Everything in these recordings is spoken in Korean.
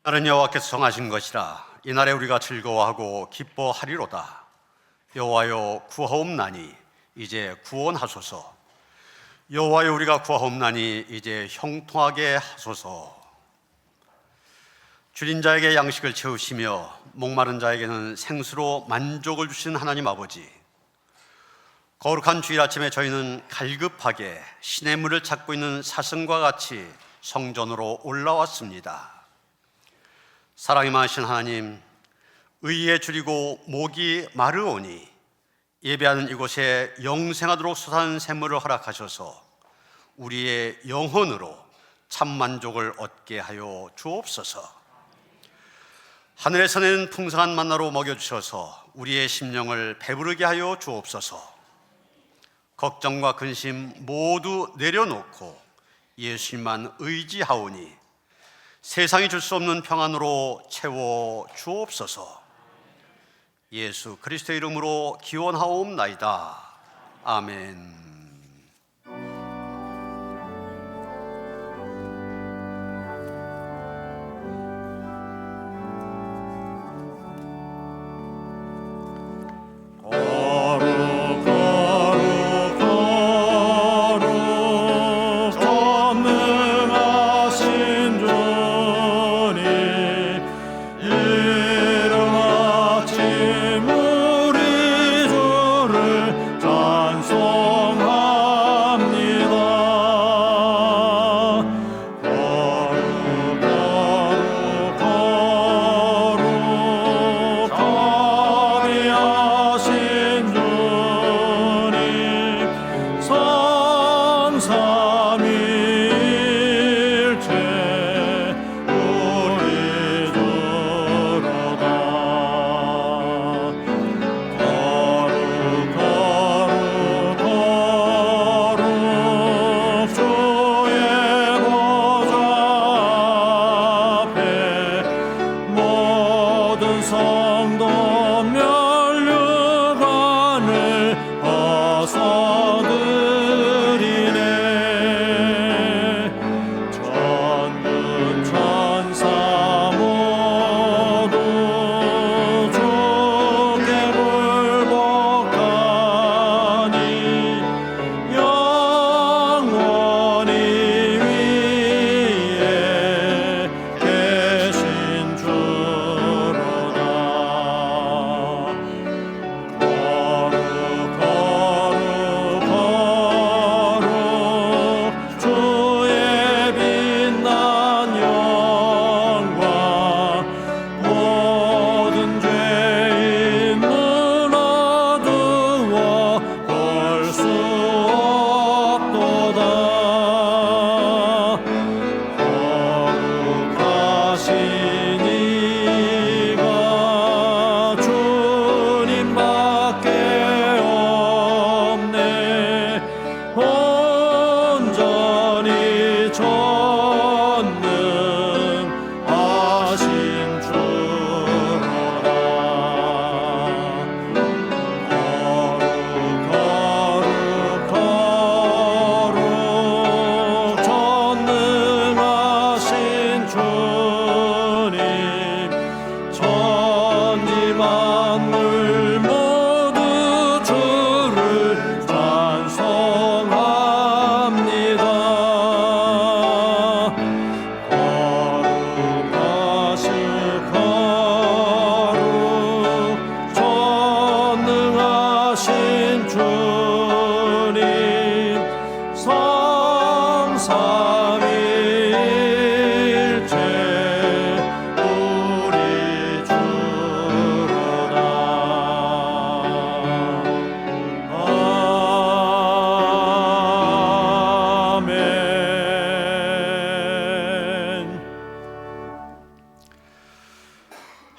나는 여호와께서 성하신 것이라. 이날에 우리가 즐거워하고 기뻐하리로다. 여호와여, 구하옵나니 이제 구원하소서. 여호와여, 우리가 구하옵나니 이제 형통하게 하소서. 줄인 자에게 양식을 채우시며 목마른 자에게는 생수로 만족을 주신 하나님 아버지, 거룩한 주일 아침에 저희는 갈급하게 신의 물을 찾고 있는 사슴과 같이 성전으로 올라왔습니다. 사랑이 많으신 하나님, 의에 줄이고 목이 마르오니 예배하는 이곳에 영생하도록 솟아나는 샘물을 허락하셔서 우리의 영혼으로 참 만족을 얻게 하여 주옵소서. 하늘에서 내는 풍성한 만나로 먹여주셔서 우리의 심령을 배부르게 하여 주옵소서. 걱정과 근심 모두 내려놓고 예수님만 의지하오니 세상이 줄 수 없는 평안으로 채워 주옵소서. 예수 그리스도의 이름으로 기원하옵나이다. 아멘.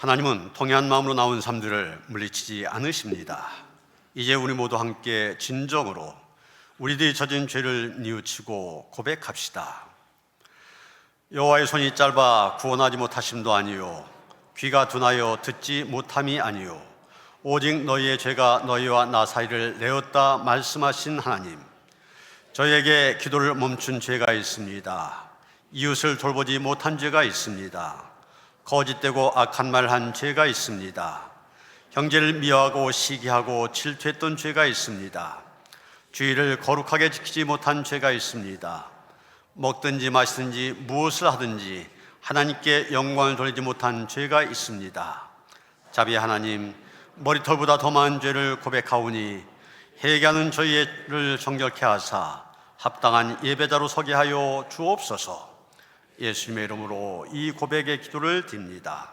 하나님은 통회한 마음으로 나온 삶들을 물리치지 않으십니다. 이제 우리 모두 함께 진정으로 우리들이 저진 죄를 뉘우치고 고백합시다. 여호와의 손이 짧아 구원하지 못하심도 아니요 귀가 둔하여 듣지 못함이 아니요 오직 너희의 죄가 너희와 나 사이를 내었다 말씀하신 하나님, 저희에게 기도를 멈춘 죄가 있습니다. 이웃을 돌보지 못한 죄가 있습니다. 거짓되고 악한 말 한 죄가 있습니다. 형제를 미워하고 시기하고 질투했던 죄가 있습니다. 주의를 거룩하게 지키지 못한 죄가 있습니다. 먹든지 마시든지 무엇을 하든지 하나님께 영광을 돌리지 못한 죄가 있습니다. 자비 하나님, 머리털보다 더 많은 죄를 고백하오니 회개하는 저희를 정결케 하사 합당한 예배자로 서게 하여 주옵소서. 예수님의 이름으로 이 고백의 기도를 드립니다.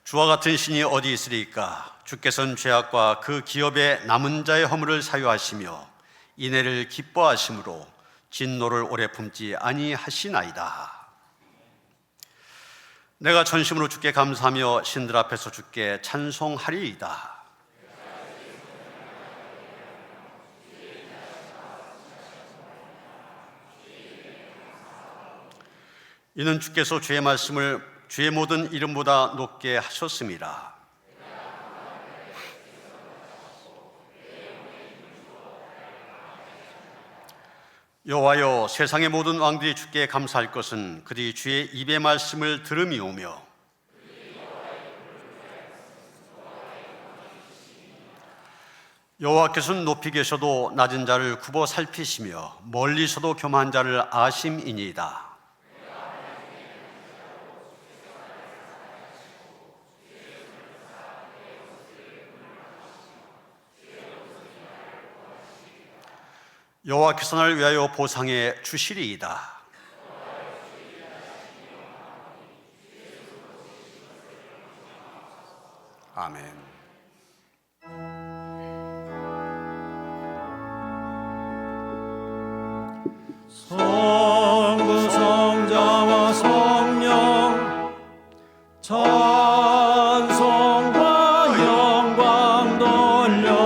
주와 같은 신이 어디 있으리까? 주께서는 죄악과 그 기업의 남은 자의 허물을 사유하시며 인애를 기뻐하심으로 진노를 오래 품지 아니하시나이다. 내가 전심으로 주께 감사하며 신들 앞에서 주께 찬송하리이다. 이는 주께서 주의 말씀을 주의 모든 이름보다 높게 하셨습니다. 여호와여, 세상의 모든 왕들이 주께 감사할 것은 그들이 주의 입의 말씀을 들음이오며 여호와께서는 높이 계셔도 낮은 자를 굽어 살피시며 멀리서도 교만한 자를 아심이니이다. 여호와께서 나를 위하여 보상해 주시리이다. 아멘. 성부 성자와 성령 찬송과 영광 돌려보내세.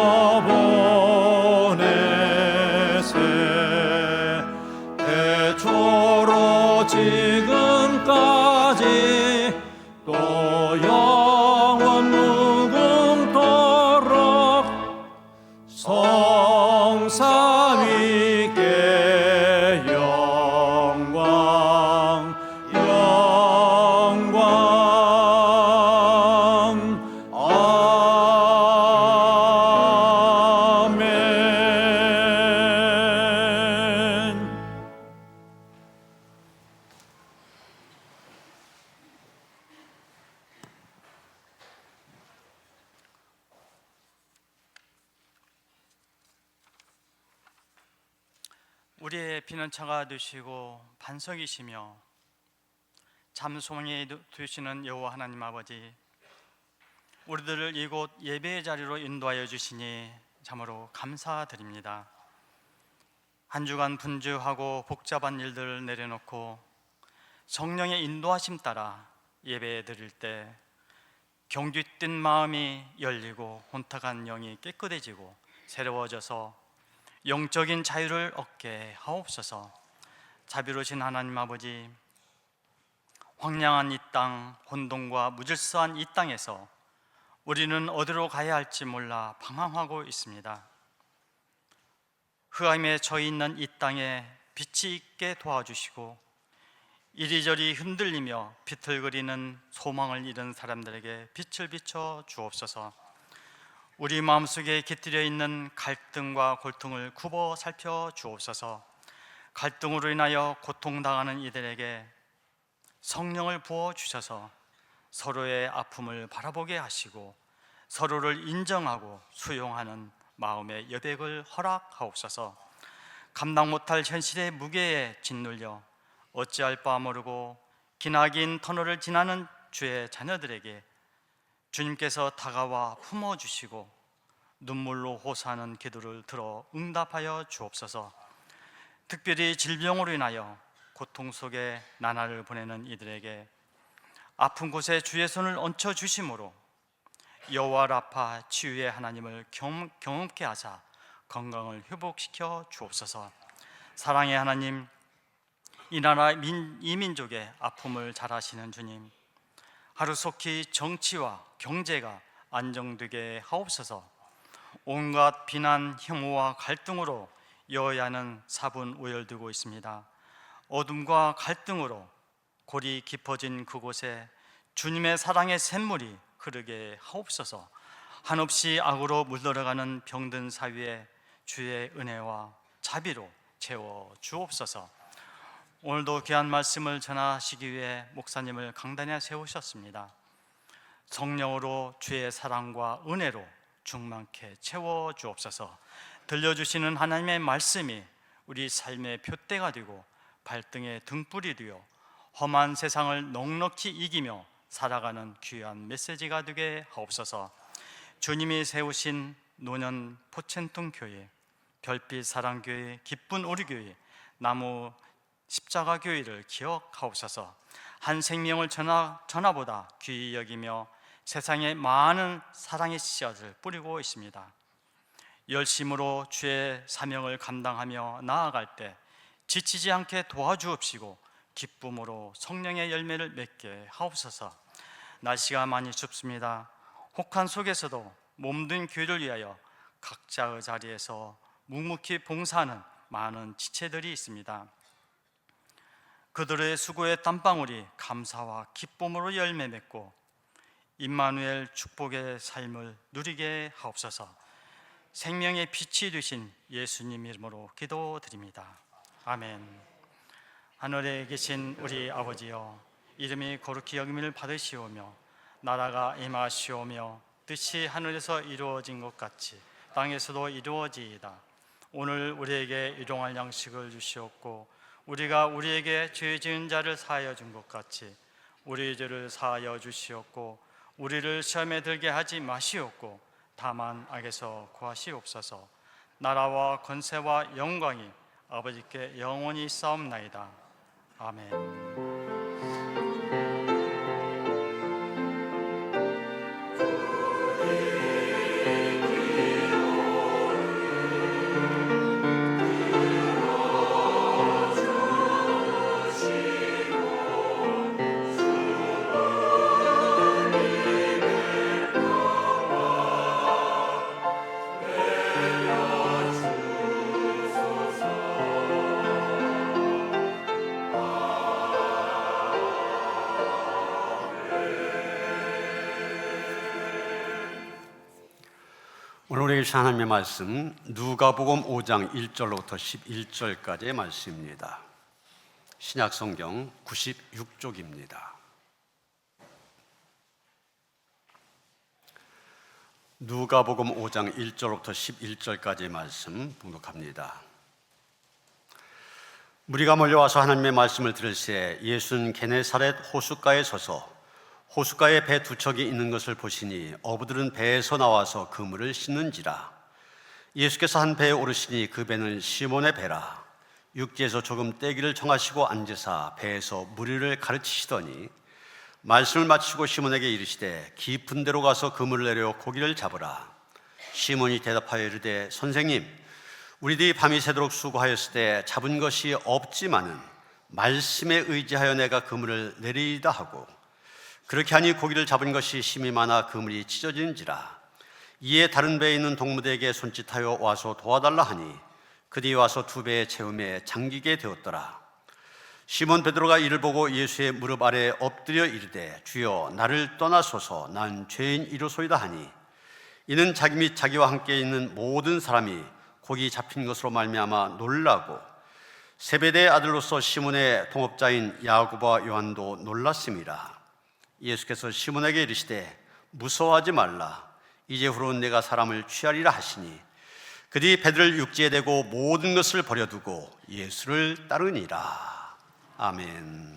태초로 지금까지 또 영원 무궁토록 성삼위께 영광 아멘. 우리의 피난처가 되시고 반석이시며 잠소망이 되시는 여호와 하나님 아버지, 우리들을 이곳 예배의 자리로 인도하여 주시니 참으로 감사드립니다. 한 주간 분주하고 복잡한 일들을 내려놓고 성령의 인도하심 따라 예배 드릴 때 경주 뛴 마음이 열리고 혼탁한 영이 깨끗해지고 새로워져서 영적인 자유를 얻게 하옵소서. 자비로우신 하나님 아버지, 황량한 이 땅, 혼돈과 무질서한 이 땅에서 우리는 어디로 가야 할지 몰라 방황하고 있습니다. 흑암에 처해 있는 이 땅에 빛이 있게 도와주시고 이리저리 흔들리며 비틀거리는 소망을 잃은 사람들에게 빛을 비춰 주옵소서. 우리 마음속에 깃들여 있는 갈등과 골통을 굽어 살펴 주옵소서. 갈등으로 인하여 고통당하는 이들에게 성령을 부어 주셔서 서로의 아픔을 바라보게 하시고 서로를 인정하고 수용하는 마음의 여백을 허락하옵소서. 감당 못할 현실의 무게에 짓눌려 어찌할 바 모르고 기나긴 터널을 지나는 주의 자녀들에게 주님께서 다가와 품어주시고 눈물로 호소하는 기도를 들어 응답하여 주옵소서. 특별히 질병으로 인하여 고통 속에 나날을 보내는 이들에게 아픈 곳에 주의 손을 얹혀 주심으로 여호와 라파 치유의 하나님을 경험케 하사 건강을 회복시켜 주옵소서. 사랑의 하나님, 이 나라 이 민족의 아픔을 잘 아시는 주님, 하루속히 정치와 경제가 안정되게 하옵소서. 온갖 비난, 혐오와 갈등으로 여야는 사분 오열되고 있습니다. 어둠과 갈등으로 골이 깊어진 그곳에 주님의 사랑의 샘물이 흐르게 하옵소서. 한없이 악으로 물들어가는 병든 사위에 주의 은혜와 자비로 채워 주옵소서. 오늘도 귀한 말씀을 전하시기 위해 목사님을 강단에 세우셨습니다. 성령으로 주의 사랑과 은혜로 충만케 채워 주옵소서. 들려주시는 하나님의 말씀이 우리 삶의 표대가 되고 발등에 등불이 되어 험한 세상을 넉넉히 이기며 살아가는 귀한 메시지가 되게 하옵소서. 주님이 세우신 노년 포첸통 교회, 별빛 사랑교회, 기쁜 우리교회, 나무 십자가 교회를 기억하옵소서. 한 생명을 전하보다 귀히 여기며 세상에 많은 사랑의 씨앗을 뿌리고 있습니다. 열심으로 주의 사명을 감당하며 나아갈 때 지치지 않게 도와주옵시고 기쁨으로 성령의 열매를 맺게 하옵소서. 날씨가 많이 춥습니다. 혹한 속에서도 몸든 교회를 위하여 각자의 자리에서 묵묵히 봉사하는 많은 지체들이 있습니다. 그들의 수고의 땀방울이 감사와 기쁨으로 열매 맺고 임마누엘 축복의 삶을 누리게 하옵소서. 생명의 빛이 되신 예수님 이름으로 기도드립니다. 아멘. 하늘에 계신 우리 아버지여, 이름이 거룩히 여김을 받으시오며 나라가 임하시오며 뜻이 하늘에서 이루어진 것 같이 땅에서도 이루어지이다. 오늘 우리에게 일용할 양식을 주시옵고 우리가 우리에게 죄 지은 자를 사하여 준 것 같이 우리 죄를 사하여 주시옵고 우리를 시험에 들게 하지 마시옵고 다만 악에서 구하시옵소서. 나라와 권세와 영광이 아버지께 영원히 있사옵나이다. 아멘. 오늘 우리에게 주신 하나님의 말씀 누가복음 5장 1절로부터 11절까지의 말씀입니다. 신약성경 96쪽입니다. 누가복음 5장 1절로부터 11절까지의 말씀 봉독합니다. 무리가 몰려와서 하나님의 말씀을 들을새 예수는 게네사렛 호숫가에 서서 호숫가에 배 두 척이 있는 것을 보시니 어부들은 배에서 나와서 그물을 씻는지라. 예수께서 한 배에 오르시니 그 배는 시몬의 배라. 육지에서 조금 떼기를 정하시고 앉으사 배에서 무리를 가르치시더니 말씀을 마치고 시몬에게 이르시되 깊은 데로 가서 그물을 내려 고기를 잡으라. 시몬이 대답하여 이르되 선생님, 우리들이 밤이 새도록 수고하였을 때 잡은 것이 없지만은 말씀에 의지하여 내가 그물을 내리이다 하고 그렇게 하니 고기를 잡은 것이 심이 많아 그물이 찢어지는지라. 이에 다른 배에 있는 동무들에게 손짓하여 와서 도와달라 하니 그들이 와서 두 배의 채움에 잠기게 되었더라. 시몬 베드로가 이를 보고 예수의 무릎 아래 엎드려 이르되 주여 나를 떠나소서 난 죄인이로소이다 하니 이는 자기 및 자기와 함께 있는 모든 사람이 고기 잡힌 것으로 말미암아 놀라고 세베대의 아들로서 시몬의 동업자인 야고보와 요한도 놀랐음이라. 예수께서 시몬에게 이르시되 무서워하지 말라. 이제후로는 내가 사람을 취하리라 하시니 그들이 배들을 육지에 대고 모든 것을 버려두고 예수를 따르니라. 아멘.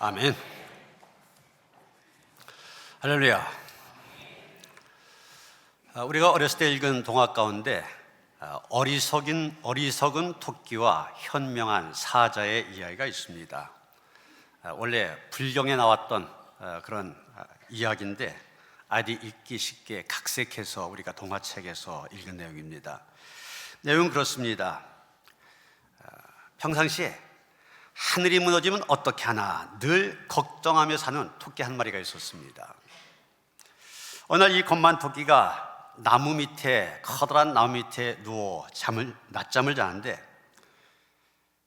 아멘. 할렐루야. 우리가 어렸을 때 읽은 동화 가운데 어리석은 토끼와 현명한 사자의 이야기가 있습니다. 원래 불경에 나왔던 그런 이야기인데 아이들이 읽기 쉽게 각색해서 우리가 동화책에서 읽은 내용입니다. 내용은 그렇습니다. 평상시에 하늘이 무너지면 어떻게 하나 늘 걱정하며 사는 토끼 한 마리가 있었습니다. 어느 날 이 겁만 토끼가 커다란 나무 밑에 누워 낮잠을 자는데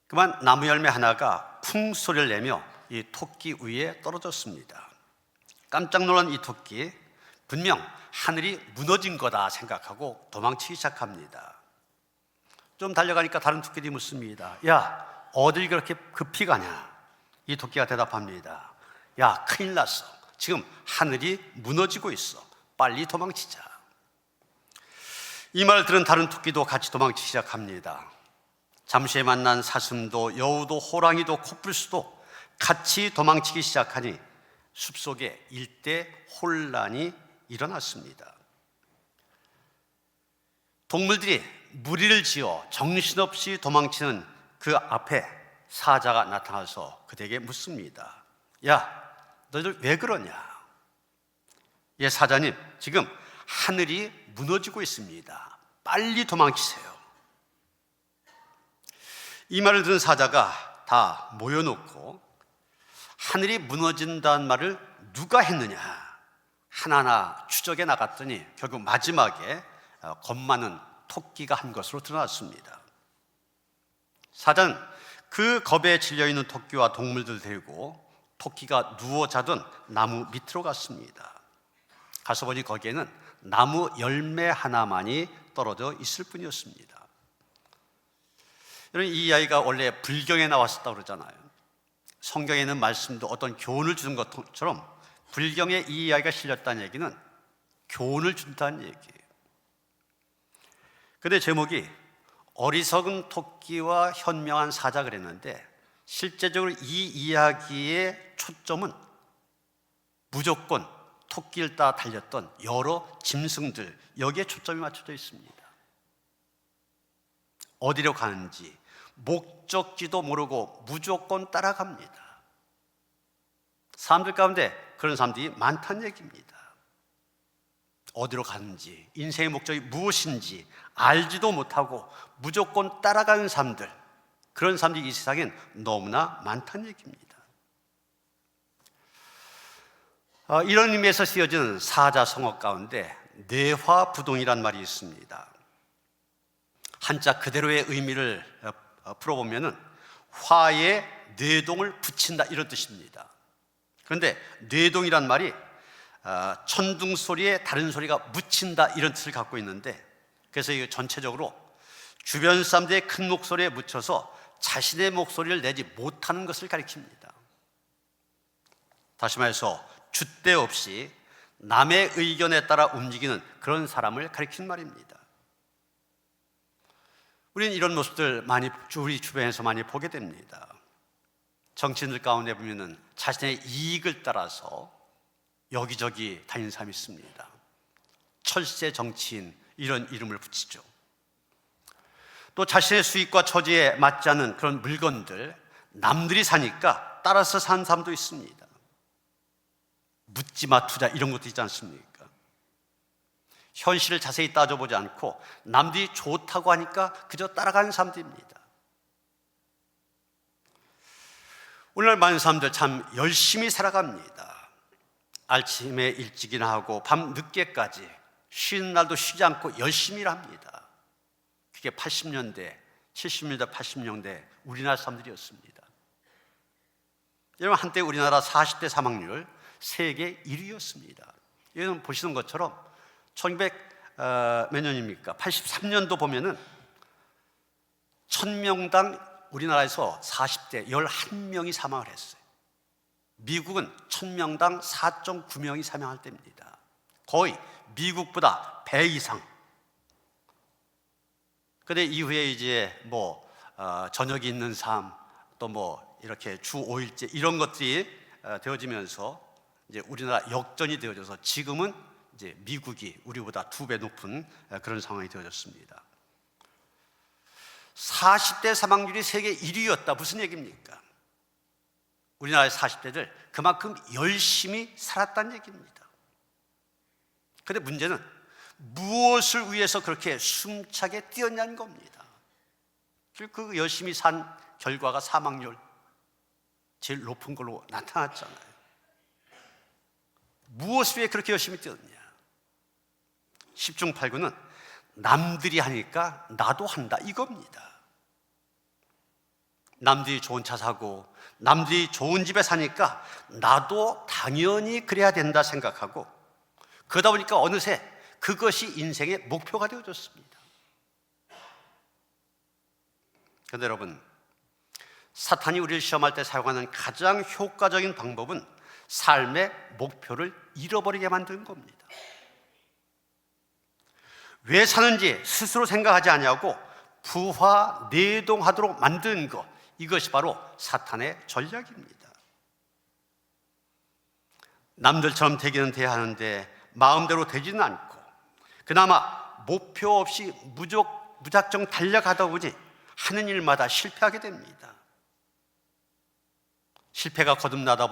그만 나무 열매 하나가 쿵 소리를 내며 이 토끼 위에 떨어졌습니다. 깜짝 놀란 이 토끼, 분명 하늘이 무너진 거다 생각하고 도망치기 시작합니다. 좀 달려가니까 다른 토끼들이 묻습니다. 야, 어딜 그렇게 급히 가냐? 이 토끼가 대답합니다. 야, 큰일 났어. 지금 하늘이 무너지고 있어. 빨리 도망치자. 이 말을 들은 다른 토끼도 같이 도망치기 시작합니다. 잠시에 만난 사슴도 여우도 호랑이도 코뿔소도 같이 도망치기 시작하니 숲속에 일대 혼란이 일어났습니다. 동물들이 무리를 지어 정신없이 도망치는 그 앞에 사자가 나타나서 그들에게 묻습니다. 야, 너희들 왜 그러냐? 예, 사자님, 지금 하늘이 무너지고 있습니다. 빨리 도망치세요. 이 말을 들은 사자가 다 모여놓고 하늘이 무너진다는 말을 누가 했느냐 하나하나 추적해 나갔더니 결국 마지막에 겁 많은 토끼가 한 것으로 드러났습니다. 사자는 그 겁에 질려있는 토끼와 동물들 데리고 토끼가 누워 자던 나무 밑으로 갔습니다. 가서 보니 거기에는 나무 열매 하나만이 떨어져 있을 뿐이었습니다. 여러분, 이 이야기가 원래 불경에 나왔었다고 그러잖아요. 성경에 있는 말씀도 어떤 교훈을 주는 것처럼 불경에 이 이야기가 실렸다는 얘기는 교훈을 준다는 얘기예요. 근데 제목이 어리석은 토끼와 현명한 사자 그랬는데 실제적으로 이 이야기의 초점은 무조건 토끼를 따라 달렸던 여러 짐승들, 여기에 초점이 맞춰져 있습니다. 어디로 가는지 목적지도 모르고 무조건 따라갑니다. 사람들 가운데 그런 사람들이 많다는 얘기입니다. 어디로 가는지, 인생의 목적이 무엇인지 알지도 못하고 무조건 따라가는 사람들, 그런 사람들이 이 세상엔 너무나 많다는 얘기입니다. 이런 의미에서 쓰여진 사자성어 가운데 뇌화부동이란 말이 있습니다. 한자 그대로의 의미를 풀어보면 화에 뇌동을 붙인다 이런 뜻입니다. 그런데 뇌동이란 말이 천둥 소리에 다른 소리가 묻힌다 이런 뜻을 갖고 있는데, 그래서 이거 전체적으로 주변 사람들의 큰 목소리에 묻혀서 자신의 목소리를 내지 못하는 것을 가리킵니다. 다시 말해서 줏대 없이 남의 의견에 따라 움직이는 그런 사람을 가리키는 말입니다. 우리는 이런 모습들 우리 주변에서 많이 보게 됩니다. 정치인들 가운데 보면은 자신의 이익을 따라서 여기저기 다니는 사람이 있습니다. 철새 정치인 이런 이름을 붙이죠. 또 자신의 수익과 처지에 맞지 않는 그런 물건들 남들이 사니까 따라서 사는 사람도 있습니다. 묻지마 투자 이런 것도 있지 않습니까? 현실을 자세히 따져보지 않고 남들이 좋다고 하니까 그저 따라가는 사람들입니다. 오늘날 많은 사람들 참 열심히 살아갑니다. 아침에 일찍이나 하고 밤 늦게까지 쉬는 날도 쉬지 않고 열심히 일합니다. 그게 80년대, 70년대, 80년대 우리나라 사람들이었습니다. 여러분, 한때 우리나라 40대 사망률 세계 1위였습니다. 여러분 보시는 것처럼 1900몇 년입니까? 83년도 보면은 1000명당 우리나라에서 40대 11명이 사망을 했어요. 미국은 1000명당 4.9명이 사망할 때입니다. 거의 미국보다 배 이상. 근데 이후에 이제 저녁이 있는 삶, 또 이렇게 주 5일제 이런 것들이 되어지면서 이제 우리나라 역전이 되어져서 지금은 이제 미국이 우리보다 2배 높은 그런 상황이 되어졌습니다. 40대 사망률이 세계 1위였다. 무슨 얘기입니까? 우리나라의 40대들 그만큼 열심히 살았다는 얘기입니다. 그런데 문제는 무엇을 위해서 그렇게 숨차게 뛰었냐는 겁니다. 그 열심히 산 결과가 사망률 제일 높은 걸로 나타났잖아요. 무엇을 위해 그렇게 열심히 뛰었냐? 10중 8구는 남들이 하니까 나도 한다 이겁니다. 남들이 좋은 차 사고 남들이 좋은 집에 사니까 나도 당연히 그래야 된다 생각하고, 그러다 보니까 어느새 그것이 인생의 목표가 되어졌습니다. 그런데 여러분, 사탄이 우리를 시험할 때 사용하는 가장 효과적인 방법은 삶의 목표를 잃어버리게 만드는 겁니다. 왜 사는지 스스로 생각하지 아니하고 부화내동하도록 만드는 것, 이것이 바로 사탄의 전략입니다. 남들처럼 되기는 돼야 하는데 마음대로 되지는 않고, 그나마 목표 없이 무작정 달려가다 보니 하는 일마다 실패하게 됩니다. 실패가 거듭되다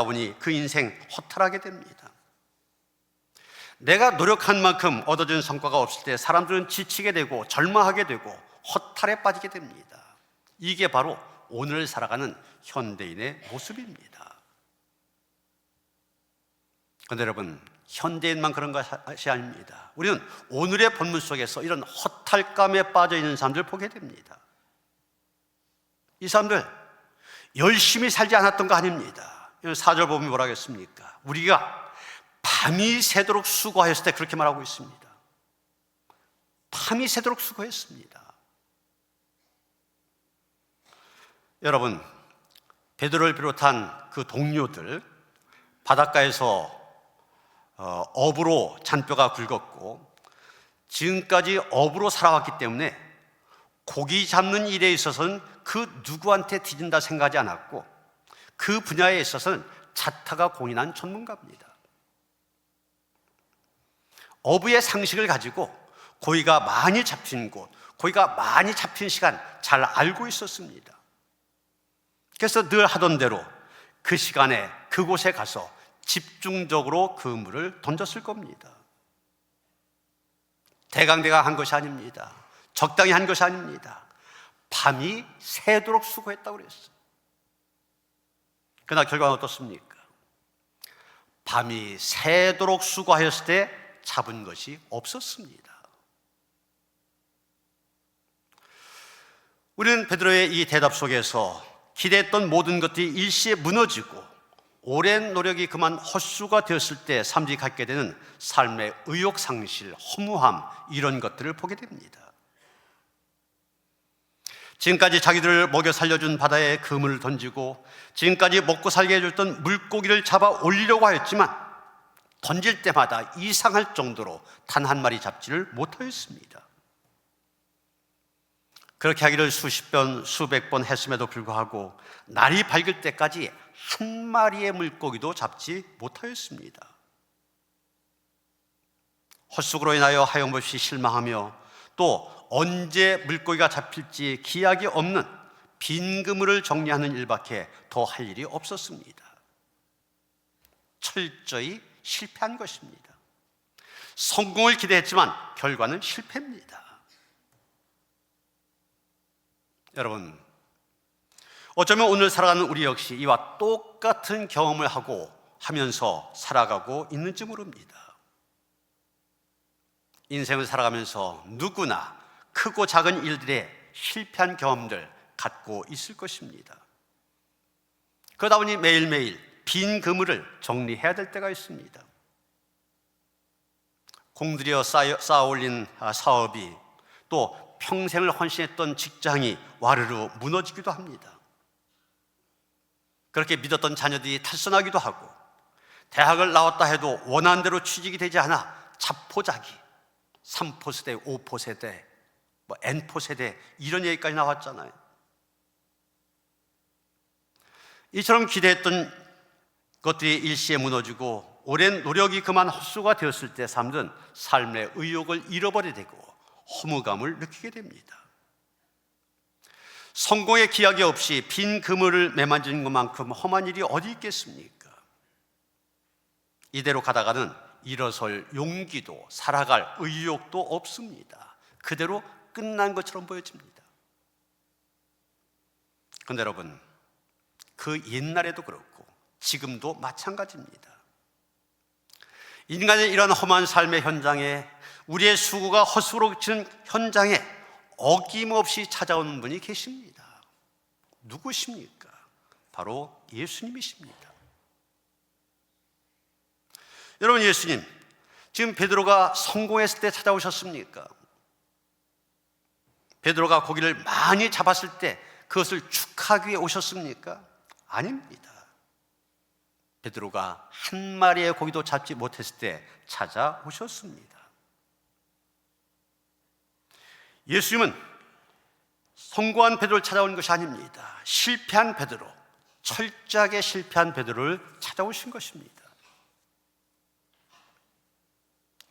보니 그 인생 허탈하게 됩니다. 내가 노력한 만큼 얻어진 성과가 없을 때 사람들은 지치게 되고 절망하게 되고 허탈에 빠지게 됩니다. 이게 바로 오늘 살아가는 현대인의 모습입니다. 그런데 여러분, 현대인만 그런 것이 아닙니다. 우리는 오늘의 본문 속에서 이런 허탈감에 빠져 있는 사람들을 보게 됩니다. 이 사람들 열심히 살지 않았던 거 아닙니다. 4절 보면 뭐라 하겠습니까? 우리가 밤이 새도록 수고하였을 때 그렇게 말하고 있습니다. 밤이 새도록 수고했습니다. 여러분, 베드로를 비롯한 그 동료들, 바닷가에서 어부로 잔뼈가 굵었고 지금까지 어부로 살아왔기 때문에 고기 잡는 일에 있어서는 그 누구한테 뒤진다 생각하지 않았고, 그 분야에 있어서는 자타가 공인한 전문가입니다. 어부의 상식을 가지고 고기가 많이 잡힌 곳, 고기가 많이 잡힌 시간 잘 알고 있었습니다. 그래서 늘 하던 대로 그 시간에 그곳에 가서 집중적으로 그물을 던졌을 겁니다. 대강대강 한 것이 아닙니다. 적당히 한 것이 아닙니다. 밤이 새도록 수고했다고 그랬어요. 그러나 결과는 어떻습니까? 밤이 새도록 수고하였을 때 잡은 것이 없었습니다. 우리는 베드로의 이 대답 속에서 기대했던 모든 것들이 일시에 무너지고 오랜 노력이 그만 헛수가 되었을 때 사람들이 갖게 되는 삶의 의욕상실, 허무함, 이런 것들을 보게 됩니다. 지금까지 자기들을 먹여 살려준 바다에 그물을 던지고 지금까지 먹고 살게 해줬던 물고기를 잡아 올리려고 하였지만 던질 때마다 이상할 정도로 단 한 마리 잡지를 못하였습니다. 그렇게 하기를 수십 번, 수백 번 했음에도 불구하고 날이 밝을 때까지 한 마리의 물고기도 잡지 못하였습니다. 헛수고로 인하여 하염없이 실망하며 또 언제 물고기가 잡힐지 기약이 없는 빈 그물을 정리하는 일밖에 더 할 일이 없었습니다. 철저히 실패한 것입니다. 성공을 기대했지만 결과는 실패입니다. 여러분, 어쩌면 오늘 살아가는 우리 역시 이와 똑같은 경험을 하면서 살아가고 있는지 모릅니다. 인생을 살아가면서 누구나 크고 작은 일들에 실패한 경험들 갖고 있을 것입니다. 그러다 보니 매일매일 빈 그물을 정리해야 될 때가 있습니다. 공들여 쌓아 올린 사업이, 또 평생을 헌신했던 직장이 와르르 무너지기도 합니다. 그렇게 믿었던 자녀들이 탈선하기도 하고, 대학을 나왔다 해도 원하는 대로 취직이 되지 않아 자포자기, 3포 세대, 5포 세대, N포 세대, 이런 얘기까지 나왔잖아요. 이처럼 기대했던 것들이 일시에 무너지고 오랜 노력이 그만 헛수가 되었을 때 사람들은 삶의 의욕을 잃어버리게 되고 허무감을 느끼게 됩니다. 성공의 기약이 없이 빈 그물을 매만지는 것만큼 험한 일이 어디 있겠습니까? 이대로 가다가는 일어설 용기도 살아갈 의욕도 없습니다. 그대로 끝난 것처럼 보여집니다. 그런데 여러분, 그 옛날에도 그렇고 지금도 마찬가지입니다. 인간의 이런 험한 삶의 현장에, 우리의 수고가 헛수로 그치는 현장에 어김없이 찾아오는 분이 계십니다. 누구십니까? 바로 예수님이십니다. 여러분, 예수님 지금 베드로가 성공했을 때 찾아오셨습니까? 베드로가 고기를 많이 잡았을 때 그것을 축하하기 위해 오셨습니까? 아닙니다. 베드로가 한 마리의 고기도 잡지 못했을 때 찾아오셨습니다. 예수님은 성공한 베드로를 찾아온 것이 아닙니다. 실패한 베드로, 철저하게 실패한 베드로를 찾아오신 것입니다.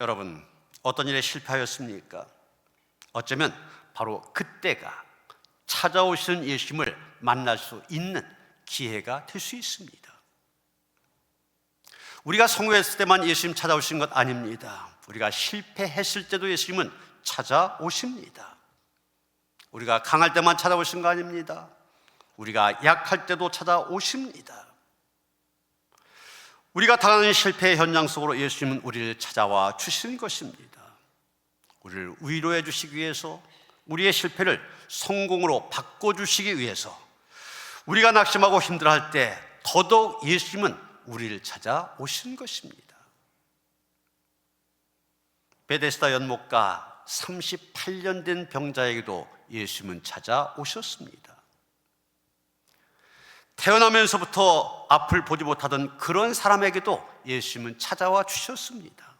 여러분, 어떤 일에 실패하였습니까? 어쩌면 바로 그때가 찾아오시는 예수님을 만날 수 있는 기회가 될 수 있습니다. 우리가 성공했을 때만 예수님 찾아오신 것 아닙니다. 우리가 실패했을 때도 예수님은 찾아오십니다. 우리가 강할 때만 찾아오신 거 아닙니다. 우리가 약할 때도 찾아오십니다. 우리가 당하는 실패의 현장 속으로 예수님은 우리를 찾아와 주시는 것입니다. 우리를 위로해 주시기 위해서, 우리의 실패를 성공으로 바꿔주시기 위해서, 우리가 낙심하고 힘들어할 때 더더욱 예수님은 우리를 찾아오시는 것입니다. 베데스다 연못가 38년 된 병자에게도 예수님은 찾아오셨습니다. 태어나면서부터 앞을 보지 못하던 그런 사람에게도 예수님은 찾아와 주셨습니다.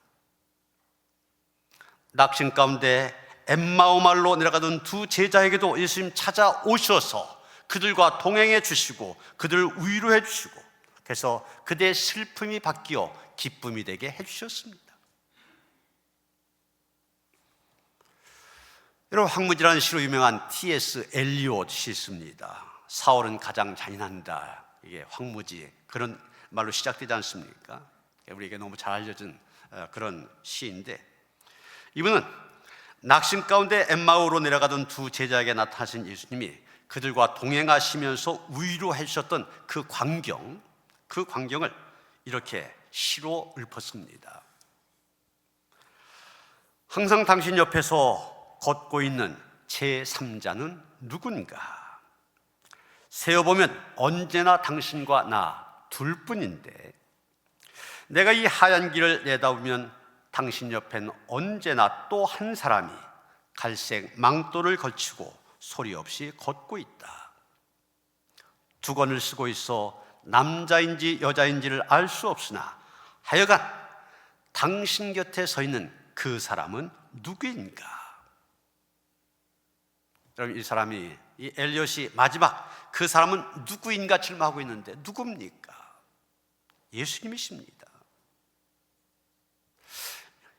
낙심 가운데 엠마오 마을로 내려가던 두 제자에게도 예수님 찾아오셔서 그들과 동행해 주시고 그들을 위로해 주시고, 그래서 그들의 슬픔이 바뀌어 기쁨이 되게 해주셨습니다. 여러분, 황무지라는 시로 유명한 T.S. 엘리엇이 있습니다. 4월은 가장 잔인한다, 이게 황무지, 그런 말로 시작되지 않습니까? 우리에게 너무 잘 알려진 그런 시인데, 이분은 낙심 가운데 엠마오로 내려가던 두 제자에게 나타나신 예수님이 그들과 동행하시면서 위로해 주셨던 그 광경을 이렇게 시로 읊었습니다. 항상 당신 옆에서 걷고 있는 제3자는 누군가? 세어보면 언제나 당신과 나 둘뿐인데, 내가 이 하얀 길을 내다보면 당신 옆엔 언제나 또 한 사람이 갈색 망토를 걸치고 소리 없이 걷고 있다. 두건을 쓰고 있어 남자인지 여자인지를 알 수 없으나 하여간 당신 곁에 서 있는 그 사람은 누구인가? 여러분, 이 사람이, 이 엘리엇이 마지막 그 사람은 누구인가 질문하고 있는데 누굽니까? 예수님이십니다.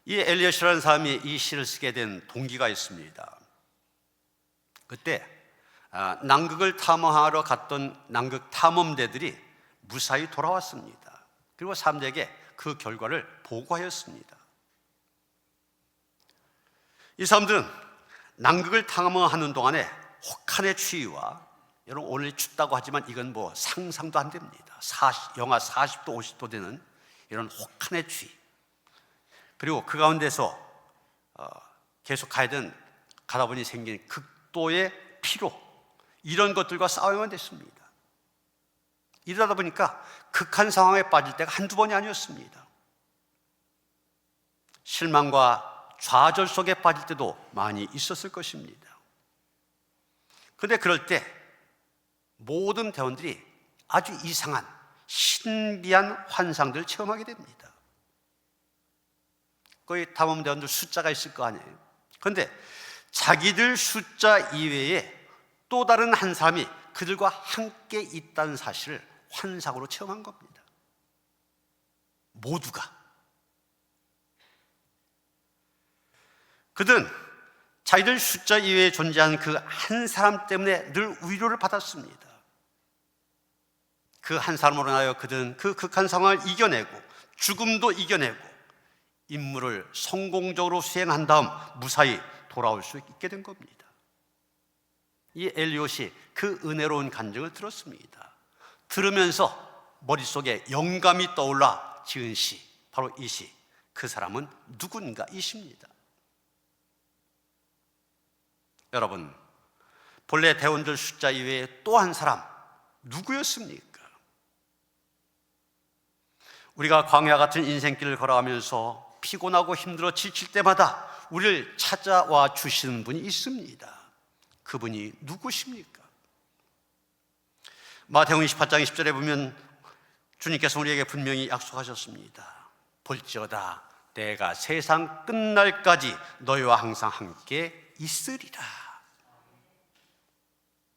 이 엘리엇이라는 사람이 이 시를 쓰게 된 동기가 있습니다. 그때 남극을 탐험하러 갔던 남극 탐험대들이 무사히 돌아왔습니다. 그리고 사람들에게 그 결과를 보고하였습니다. 이 사람들은 남극을 탐험하는 동안에 혹한의 추위와, 여러분 오늘 춥다고 하지만 이건 뭐 상상도 안 됩니다. 영하 40도 50도 되는 이런 혹한의 추위, 그리고 그 가운데서 계속 가다 보니 생긴 극도의 피로, 이런 것들과 싸워야만 됐습니다. 이러다 보니까 극한 상황에 빠질 때가 한두 번이 아니었습니다. 실망과 좌절 속에 빠질 때도 많이 있었을 것입니다. 그런데 그럴 때 모든 대원들이 아주 이상한 신비한 환상들을 체험하게 됩니다. 거기 탐험대원들 숫자가 있을 거 아니에요. 그런데 자기들 숫자 이외에 또 다른 한 사람이 그들과 함께 있다는 사실을 환상으로 체험한 겁니다. 모두가. 그들은 자기들 숫자 이외에 존재하는 그 한 사람 때문에 늘 위로를 받았습니다. 그 한 사람으로 인하여 그들은 그 극한 상황을 이겨내고 죽음도 이겨내고 임무를 성공적으로 수행한 다음 무사히 돌아올 수 있게 된 겁니다. 이 엘리엇이 그 은혜로운 간증을 들었습니다. 들으면서 머릿속에 영감이 떠올라 지은 시, 바로 이 시. 그 사람은 누군가 이 시입니다. 여러분, 본래 대원들 숫자 이외에 또 한 사람 누구였습니까? 우리가 광야 같은 인생길을 걸어가면서 피곤하고 힘들어 지칠 때마다 우리를 찾아와 주시는 분이 있습니다. 그분이 누구십니까? 마태복음 28장 20절에 보면 주님께서 우리에게 분명히 약속하셨습니다. 볼지어다 내가 세상 끝날까지 너희와 항상 함께 있으리라.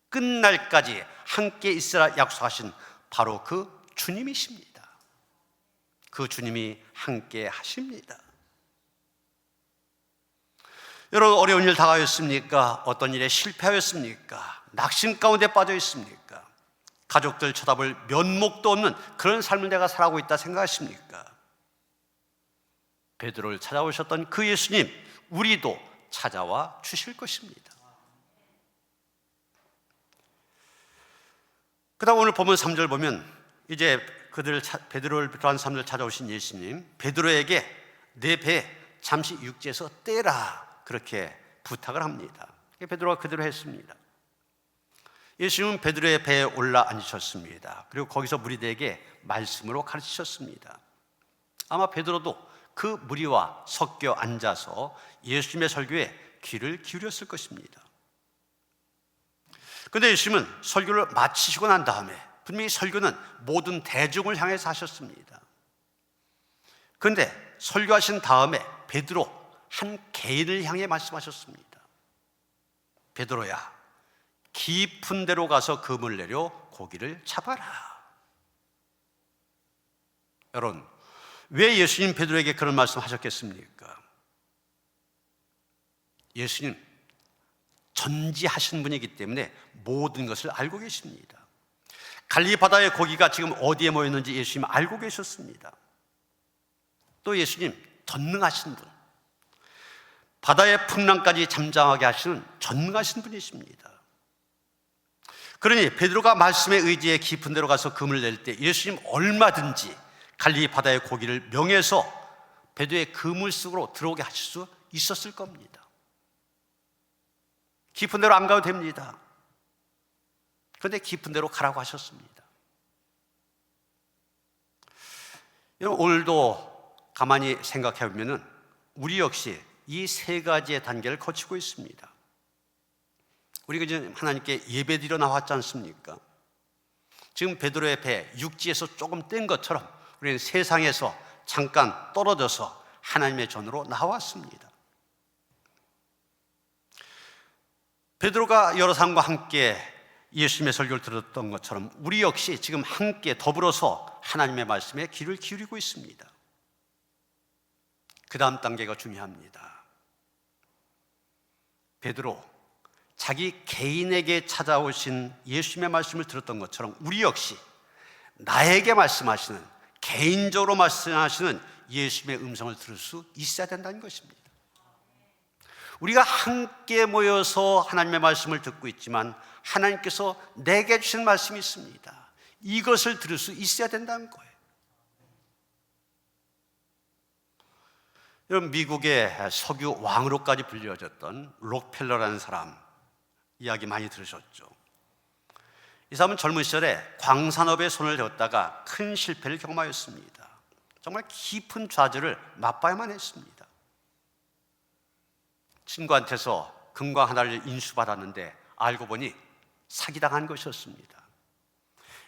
끝날까지 함께 있으라 약속하신 바로 그 주님이십니다. 그 주님이 함께 하십니다. 여러분, 어려운 일 다가왔습니까? 어떤 일에 실패하였습니까? 낙심 가운데 빠져 있습니까? 가족들 쳐다볼 면목도 없는 그런 삶을 내가 살아가고 있다 생각하십니까? 베드로를 찾아오셨던 그 예수님, 우리도 찾아와 주실 것입니다. 그 다음 오늘 보면 3절 보면 이제 베드로를 비롯한 사람들을 찾아오신 예수님, 베드로에게 내 배 잠시 육지에서 떼라 그렇게 부탁을 합니다. 베드로가 그대로 했습니다. 예수님은 베드로의 배에 올라 앉으셨습니다. 그리고 거기서 무리들에게 말씀으로 가르치셨습니다. 아마 베드로도 그 무리와 섞여 앉아서 예수님의 설교에 귀를 기울였을 것입니다. 그런데 예수님은 설교를 마치시고 난 다음에 분명히 설교는 모든 대중을 향해서 하셨습니다. 그런데 설교하신 다음에 베드로 한 개인을 향해 말씀하셨습니다. 베드로야, 깊은 데로 가서 그물 내려 고기를 잡아라. 여러분, 왜 예수님 베드로에게 그런 말씀하셨겠습니까? 예수님 전지하신 분이기 때문에 모든 것을 알고 계십니다. 갈릴리 바다의 고기가 지금 어디에 모였는지 예수님 알고 계셨습니다. 또 예수님 전능하신 분, 바다의 풍랑까지 잠잠하게 하시는 전능하신 분이십니다. 그러니 베드로가 말씀의 의지에 깊은 데로 가서 그물을 낼 때 예수님 얼마든지 갈릴리 바다의 고기를 명해서 베드로의 그물 속으로 들어오게 하실 수 있었을 겁니다. 깊은 데로 안 가도 됩니다. 그런데 깊은 데로 가라고 하셨습니다. 여러분, 오늘도 가만히 생각해 보면 우리 역시 이 세 가지의 단계를 거치고 있습니다. 우리가 지금 하나님께 예배드려 나왔지 않습니까? 지금 베드로의 배 육지에서 조금 뗀 것처럼 우리는 세상에서 잠깐 떨어져서 하나님의 전으로 나왔습니다. 베드로가 여러 사람과 함께 예수님의 설교를 들었던 것처럼 우리 역시 지금 함께 더불어서 하나님의 말씀에 귀를 기울이고 있습니다. 그 다음 단계가 중요합니다. 베드로, 자기 개인에게 찾아오신 예수님의 말씀을 들었던 것처럼 우리 역시 나에게 말씀하시는, 개인적으로 말씀하시는 예수님의 음성을 들을 수 있어야 된다는 것입니다. 우리가 함께 모여서 하나님의 말씀을 듣고 있지만 하나님께서 내게 주신 말씀이 있습니다. 이것을 들을 수 있어야 된다는 거예요. 여러분, 미국의 석유 왕으로까지 불려졌던 록펠러라는 사람 이야기 많이 들으셨죠? 이 사람은 젊은 시절에 광산업에 손을 대었다가 큰 실패를 경험하였습니다. 정말 깊은 좌절을 맛봐야만 했습니다. 친구한테서 금광 하나를 인수받았는데 알고 보니 사기당한 것이었습니다.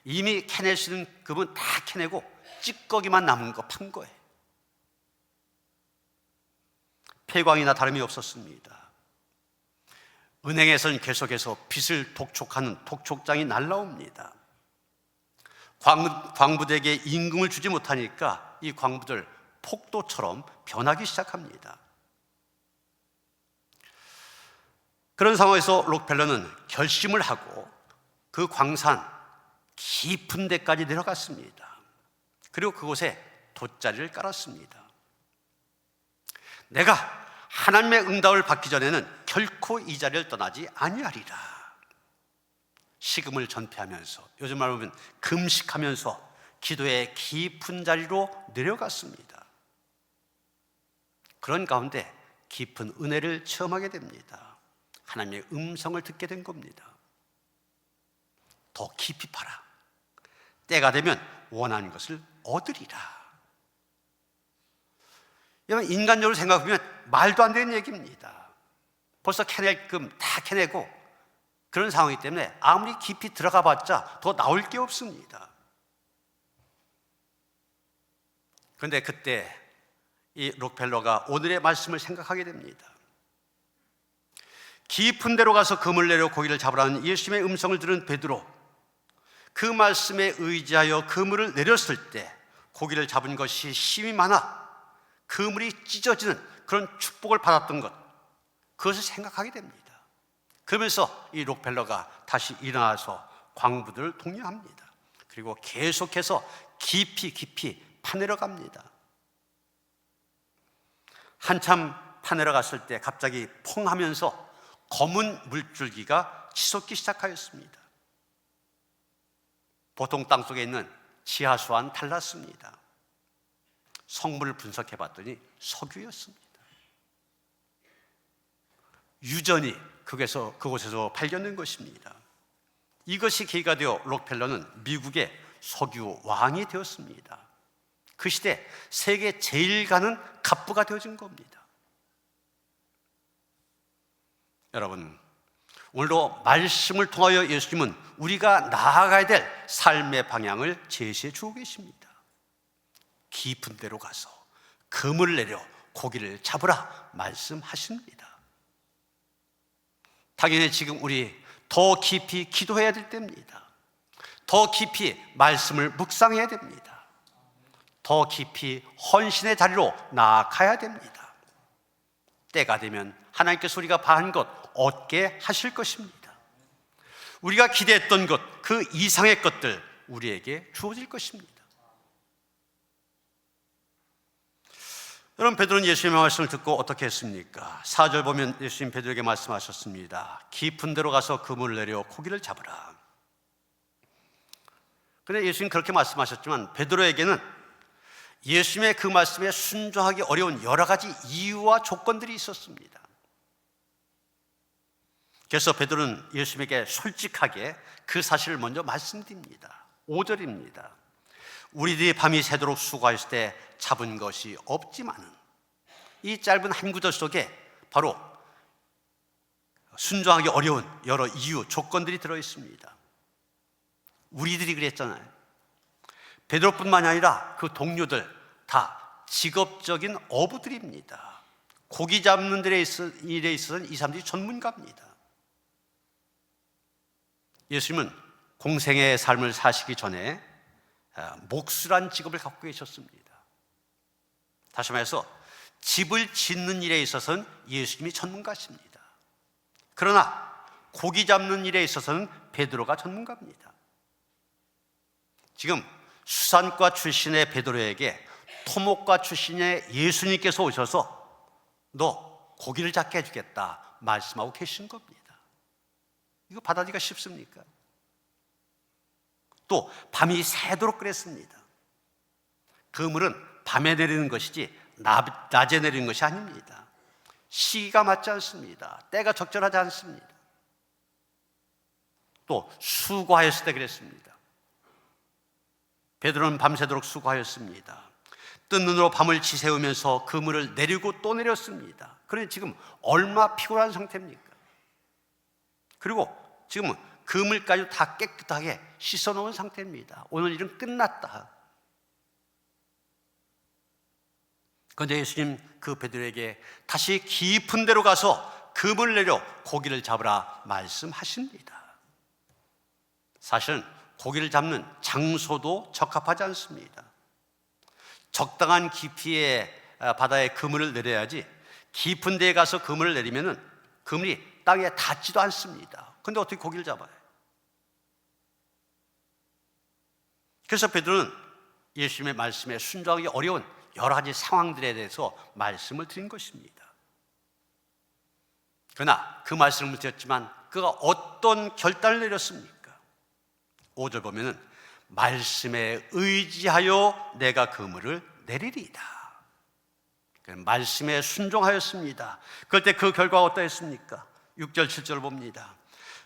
이미 캐낼 수 있는 금은 다 캐내고 찌꺼기만 남은 거 판 거예요. 폐광이나 다름이 없었습니다. 은행에서는 계속해서 빚을 독촉하는 독촉장이 날라옵니다. 광부들에게 임금을 주지 못하니까 이 광부들 폭도처럼 변하기 시작합니다. 그런 상황에서 록펠러는 결심을 하고 그 광산 깊은 데까지 내려갔습니다. 그리고 그곳에 돗자리를 깔았습니다. 내가 하나님의 응답을 받기 전에는 결코 이 자리를 떠나지 아니하리라. 식음을 전폐하면서, 요즘 말로 하면 금식하면서 기도의 깊은 자리로 내려갔습니다. 그런 가운데 깊은 은혜를 체험하게 됩니다. 하나님의 음성을 듣게 된 겁니다. 더 깊이 파라. 때가 되면 원하는 것을 얻으리라. 여러분, 인간적으로 생각하면 말도 안 되는 얘기입니다. 벌써 캐낼 금 다 캐내고 그런 상황이기 때문에 아무리 깊이 들어가 봤자 더 나올 게 없습니다. 그런데 그때 이 록펠러가 오늘의 말씀을 생각하게 됩니다. 깊은 데로 가서 금을 내려 고기를 잡으라는 예수님의 음성을 들은 베드로, 그 말씀에 의지하여 그물을 내렸을 때 고기를 잡은 것이 힘이 많아 그물이 찢어지는 그런 축복을 받았던 것, 그것을 생각하게 됩니다. 그러면서 이 록펠러가 다시 일어나서 광부들을 독려합니다. 그리고 계속해서 깊이 파내러 갑니다. 한참 파내러 갔을 때 갑자기 퐁 하면서 검은 물줄기가 치솟기 시작하였습니다. 보통 땅속에 있는 지하수와는 달랐습니다. 성분을 분석해 봤더니 석유였습니다. 유전이 그곳에서 발견된 것입니다. 이것이 계기가 되어 록펠러는 미국의 석유 왕이 되었습니다. 그 시대 세계 제일 가는 갑부가 되어진 겁니다. 여러분, 오늘도 말씀을 통하여 예수님은 우리가 나아가야 될 삶의 방향을 제시해 주고 계십니다. 깊은 데로 가서 금을 내려 고기를 잡으라 말씀하십니다. 당연히 지금 우리 더 깊이 기도해야 될 때입니다. 더 깊이 말씀을 묵상해야 됩니다. 더 깊이 헌신의 자리로 나아가야 됩니다. 때가 되면 하나님께서 우리가 바란 것 얻게 하실 것입니다. 우리가 기대했던 것, 그 이상의 것들 우리에게 주어질 것입니다. 여러분, 베드로는 예수님의 말씀을 듣고 어떻게 했습니까? 4절 보면 예수님 베드로에게 말씀하셨습니다. 깊은 데로 가서 그물을 내려 고기를 잡으라. 그런데 예수님 그렇게 말씀하셨지만 베드로에게는 예수님의 그 말씀에 순종하기 어려운 여러 가지 이유와 조건들이 있었습니다. 그래서 베드로는 예수님에게 솔직하게 그 사실을 먼저 말씀드립니다. 5절입니다. 우리들이 밤이 새도록 수고하였을 때 잡은 것이 없지만은, 이 짧은 한 구절 속에 바로 순종하기 어려운 여러 이유, 조건들이 들어있습니다. 우리들이 그랬잖아요. 베드로뿐만 아니라 그 동료들 다 직업적인 어부들입니다. 고기 잡는 일에 있어서는 이 사람들이 전문가입니다. 예수님은 공생의 삶을 사시기 전에 목수란 직업을 갖고 계셨습니다. 다시 말해서 집을 짓는 일에 있어서는 예수님이 전문가십니다. 그러나 고기 잡는 일에 있어서는 베드로가 전문가입니다. 지금 수산과 출신의 베드로에게 토목과 출신의 예수님께서 오셔서 너 고기를 잡게 해주겠다 말씀하고 계신 겁니다. 이거 받아들이기가 쉽습니까? 또 밤이 새도록 그랬습니다. 그물은 밤에 내리는 것이지 낮에 내리는 것이 아닙니다. 시기가 맞지 않습니다. 때가 적절하지 않습니다. 또 수고하였을 때 그랬습니다. 베드로는 밤새도록 수고하였습니다. 뜬 눈으로 밤을 지새우면서 그물을 내리고 또 내렸습니다. 그러니 지금 얼마 피곤한 상태입니까? 그리고 지금은 그물까지 다 깨끗하게 씻어놓은 상태입니다. 오늘 일은 끝났다. 그런데 예수님 그 베드로에게 다시 깊은 데로 가서 그물을 내려 고기를 잡으라 말씀하십니다. 사실은 고기를 잡는 장소도 적합하지 않습니다. 적당한 깊이의 바다에 그물을 내려야지 깊은 데에 가서 그물을 내리면은 그물이 땅에 닿지도 않습니다. 그런데 어떻게 고기를 잡아요? 그래서 베드로는 예수님의 말씀에 순종하기 어려운 여러 가지 상황들에 대해서 말씀을 드린 것입니다. 그러나 그 말씀을 드렸지만 그가 어떤 결단을 내렸습니까? 5절 보면은 말씀에 의지하여 내가 그물을 내리리이다. 말씀에 순종하였습니다. 그럴 때 그 결과가 어떠했습니까? 6절 7절 봅니다.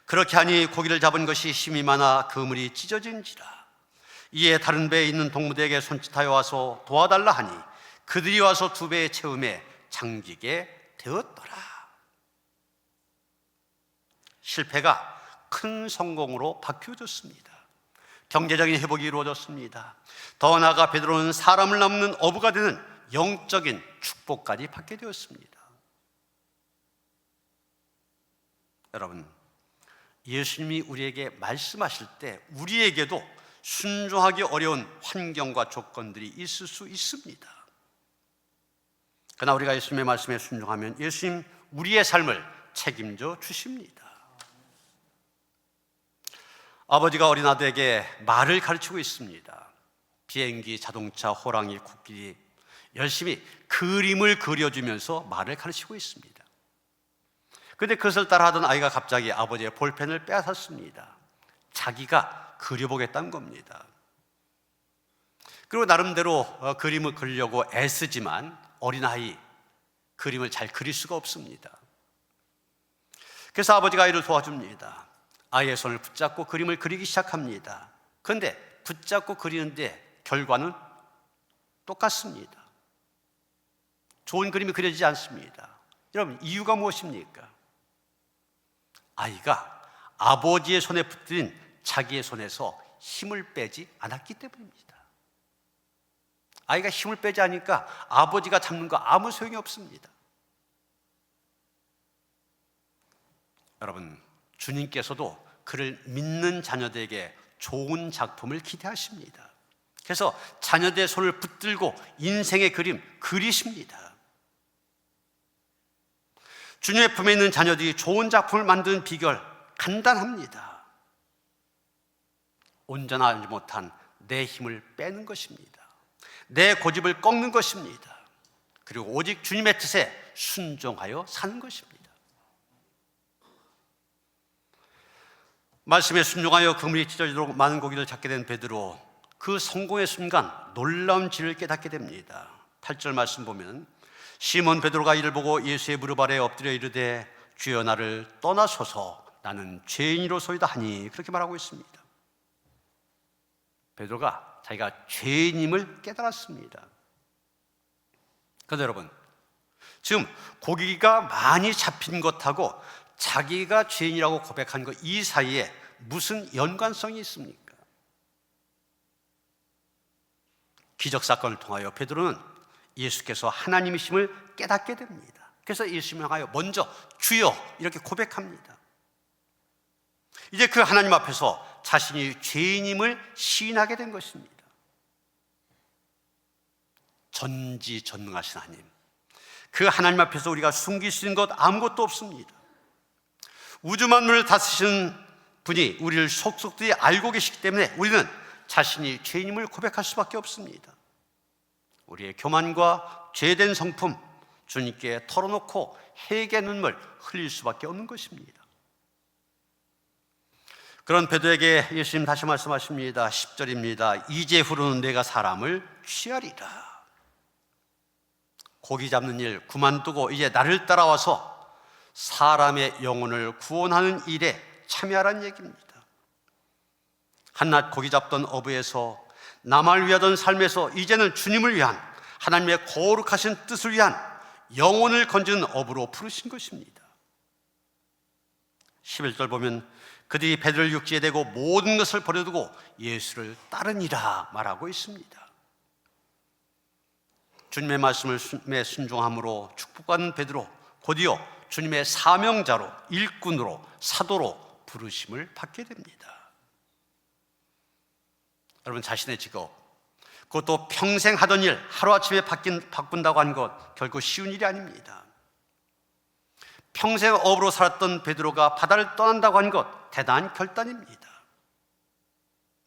그렇게 하니 고기를 잡은 것이 힘이 많아 그물이 찢어진지라. 이에 다른 배에 있는 동무들에게 손짓하여 와서 도와달라 하니 그들이 와서 두 배의 채움에 잠기게 되었더라. 실패가 큰 성공으로 바뀌어졌습니다. 경제적인 회복이 이루어졌습니다. 더 나아가 베드로는 사람을 넘는 어부가 되는 영적인 축복까지 받게 되었습니다. 여러분, 예수님이 우리에게 말씀하실 때 우리에게도 순종하기 어려운 환경과 조건들이 있을 수 있습니다. 그러나 우리가 예수님의 말씀에 순종하면 예수님 우리의 삶을 책임져 주십니다. 아버지가 어린 아들에게 말을 가르치고 있습니다. 비행기, 자동차, 호랑이, 코끼리 열심히 그림을 그려주면서 말을 가르치고 있습니다. 그런데 그것을 따라하던 아이가 갑자기 아버지의 볼펜을 빼앗았습니다. 자기가 그려보겠다는 겁니다. 그리고 나름대로 그림을 그리려고 애쓰지만 어린아이 그림을 잘 그릴 수가 없습니다. 그래서 아버지가 아이를 도와줍니다. 아이의 손을 붙잡고 그림을 그리기 시작합니다. 그런데 붙잡고 그리는데 결과는 똑같습니다. 좋은 그림이 그려지지 않습니다. 여러분, 이유가 무엇입니까? 아이가 아버지의 손에 붙들린 자기의 손에서 힘을 빼지 않았기 때문입니다. 아이가 힘을 빼지 않으니까 아버지가 잡는 거 아무 소용이 없습니다. 여러분, 주님께서도 그를 믿는 자녀들에게 좋은 작품을 기대하십니다. 그래서 자녀들의 손을 붙들고 인생의 그림 그리십니다. 주님의 품에 있는 자녀들이 좋은 작품을 만드는 비결 간단합니다. 온전하지 못한 내 힘을 빼는 것입니다. 내 고집을 꺾는 것입니다. 그리고 오직 주님의 뜻에 순종하여 사는 것입니다. 말씀에 순종하여 그물이 찢어지도록 많은 고기를 잡게 된 베드로, 그 성공의 순간 놀라운 진리를 깨닫게 됩니다. 8절 말씀 보면 시몬 베드로가 이를 보고 예수의 무릎 아래 엎드려 이르되 주여 나를 떠나소서 나는 죄인이로소이다 하니, 그렇게 말하고 있습니다. 베드로가 자기가 죄인임을 깨달았습니다. 그런데 여러분, 지금 고기가 많이 잡힌 것하고 자기가 죄인이라고 고백한 것 이 사이에 무슨 연관성이 있습니까? 기적사건을 통하여 베드로는 예수께서 하나님이심을 깨닫게 됩니다. 그래서 예수님을 향하여 먼저 주여 이렇게 고백합니다. 이제 그 하나님 앞에서 자신이 죄인임을 시인하게 된 것입니다. 전지전능하신 하나님, 그 하나님 앞에서 우리가 숨길 수 있는 것 아무것도 없습니다. 우주 만물을 다스리시는 분이 우리를 속속들이 알고 계시기 때문에 우리는 자신이 죄인임을 고백할 수밖에 없습니다. 우리의 교만과 죄된 성품 주님께 털어놓고 회개의 눈물 흘릴 수밖에 없는 것입니다. 그런 베드로에게 예수님 다시 말씀하십니다. 10절입니다. 이제후로는 내가 사람을 취하리라. 고기 잡는 일 그만두고 이제 나를 따라와서 사람의 영혼을 구원하는 일에 참여하라는 얘기입니다. 한낱 고기 잡던 어부에서 남을 위하던 삶에서 이제는 주님을 위한 하나님의 거룩하신 뜻을 위한 영혼을 건지는 어부로 부르신 것입니다. 11절 보면 그들이 배들을 육지에 대고 모든 것을 버려두고 예수를 따르니라 말하고 있습니다. 주님의 말씀에 순종함으로 축복받는 베드로, 곧이어 주님의 사명자로, 일꾼으로, 사도로 부르심을 받게 됩니다. 여러분, 자신의 직업, 그것도 평생 하던 일 하루아침에 바꾼다고 하는 것 결코 쉬운 일이 아닙니다. 평생 어부로 살았던 베드로가 바다를 떠난다고 하는 것 대단한 결단입니다.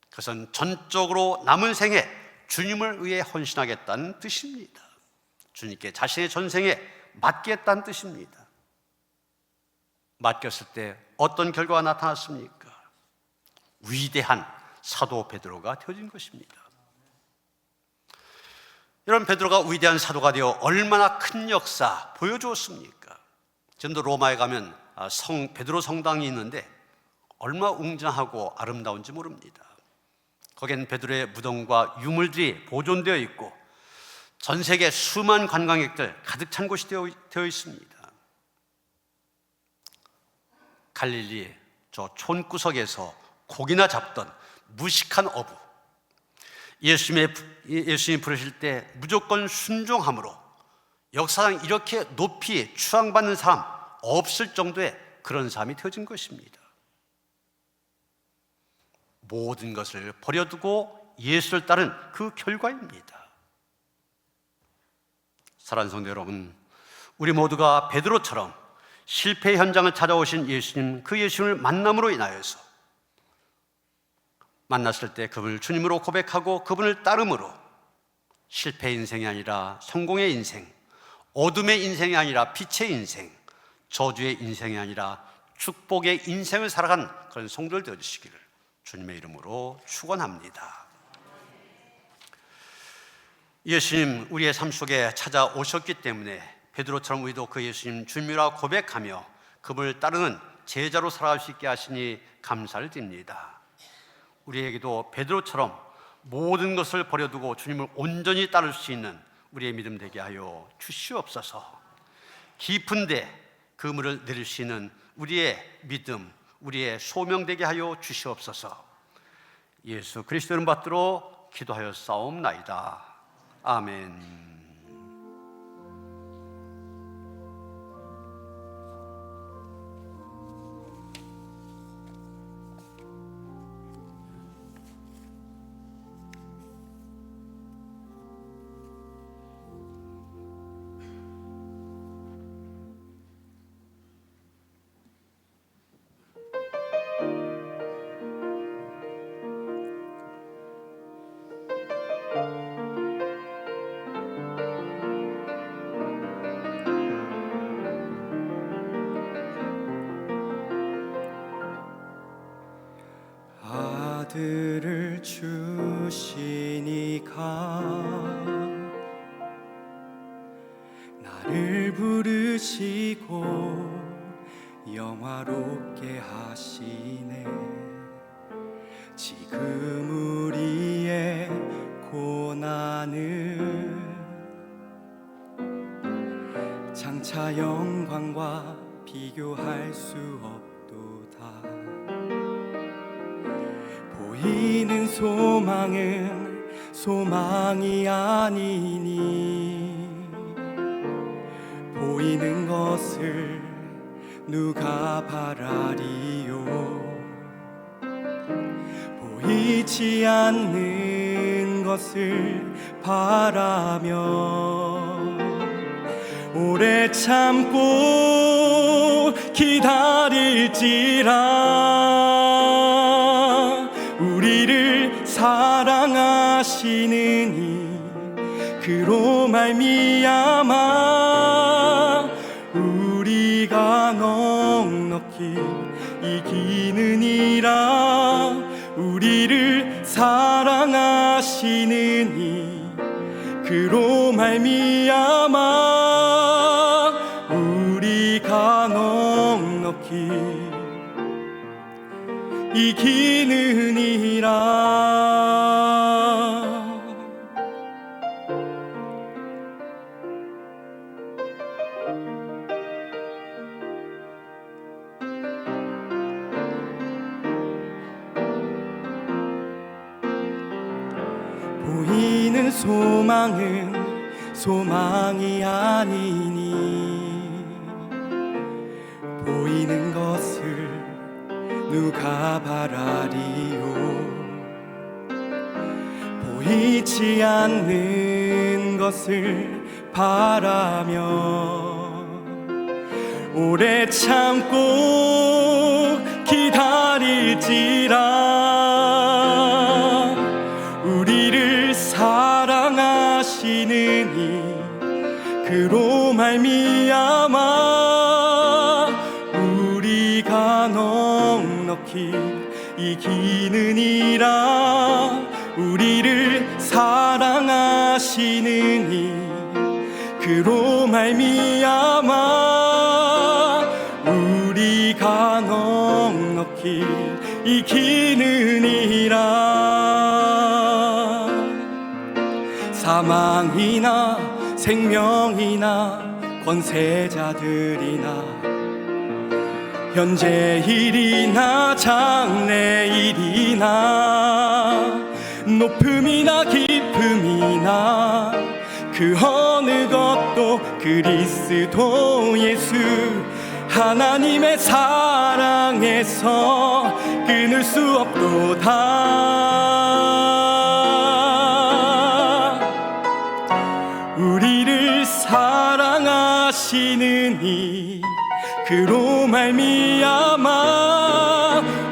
그것은 전적으로 남은 생에 주님을 위해 헌신하겠다는 뜻입니다. 주님께 자신의 전생에 맡기겠다는 뜻입니다. 맡겼을 때 어떤 결과가 나타났습니까? 위대한 사도 베드로가 되어진 것입니다. 이런 베드로가 위대한 사도가 되어 얼마나 큰 역사 보여주었습니까? 지금도 로마에 가면 베드로 성당이 있는데 얼마나 웅장하고 아름다운지 모릅니다. 거기에는 베드로의 무덤과 유물들이 보존되어 있고 전 세계 수만 관광객들 가득 찬 곳이 되어 있습니다. 갈릴리 저 촌구석에서 고기나 잡던 무식한 어부, 예수님이 부르실 때 무조건 순종함으로 역사상 이렇게 높이 추앙받는 사람 없을 정도의 그런 삶이 되어진 것입니다. 모든 것을 버려두고 예수를 따른 그 결과입니다. 사랑하는 성도 여러분, 우리 모두가 베드로처럼 실패 현장을 찾아오신 예수님, 그 예수님을 만남으로 인하여서 만났을 때 그분을 주님으로 고백하고 그분을 따름으로 실패의 인생이 아니라 성공의 인생, 어둠의 인생이 아니라 빛의 인생, 저주의 인생이 아니라 축복의 인생을 살아간 그런 성도들 되어주시기를 주님의 이름으로 축원합니다. 예수님 우리의 삶 속에 찾아오셨기 때문에 베드로처럼 우리도 그 예수님 주님이라 고백하며 그분을 따르는 제자로 살아갈 수 있게 하시니 감사를 드립니다. 우리에게도 베드로처럼 모든 것을 버려두고 주님을 온전히 따를 수 있는 우리의 믿음 되게 하여 주시옵소서. 깊은데 그물을 내릴 수 있는 우리의 믿음, 우리의 소명 되게 하여 주시옵소서. 예수 그리스도 이름 받들어 기도하여 싸움나이다. 아멘. 아들을 주시니까 나를 부르시고 영화롭게 하시네. 지금 우리의 고난을 장차 영광과 비교할 수 없도다. 보이는 소망은 소망이 아니니 보이는 것을 누가 바라리요. 보이지 않는 것을 바라며 오래 참고 기다릴지라. 우리를 사랑하시는 이 그로 말미암아 우리가 넉넉히 이기느니라. 우리를 사랑하시는 이 그로 말미암아 우리가 넉넉히 이기느니라. 보이는 소망은 소망이 아니니 보이는 것을 누가 바라리요. 보이지 않는 것을 바라며 오래 참고 기다릴지라. 우리를 사랑하시는 이 그로 말미암아 우리가 넉넉히 이기느니라. 우리를 사랑하시는 이 그로 말미암아 우리가 넉넉히 이기느니라. 사망이나 생명이나 권세자들이나 현재일이나 장래일이나 높음이나 깊음이나 그 어느 것도 그리스도 예수 하나님의 사랑에서 끊을 수 없도다. 우리를 사랑하시는 이 그로 말미암아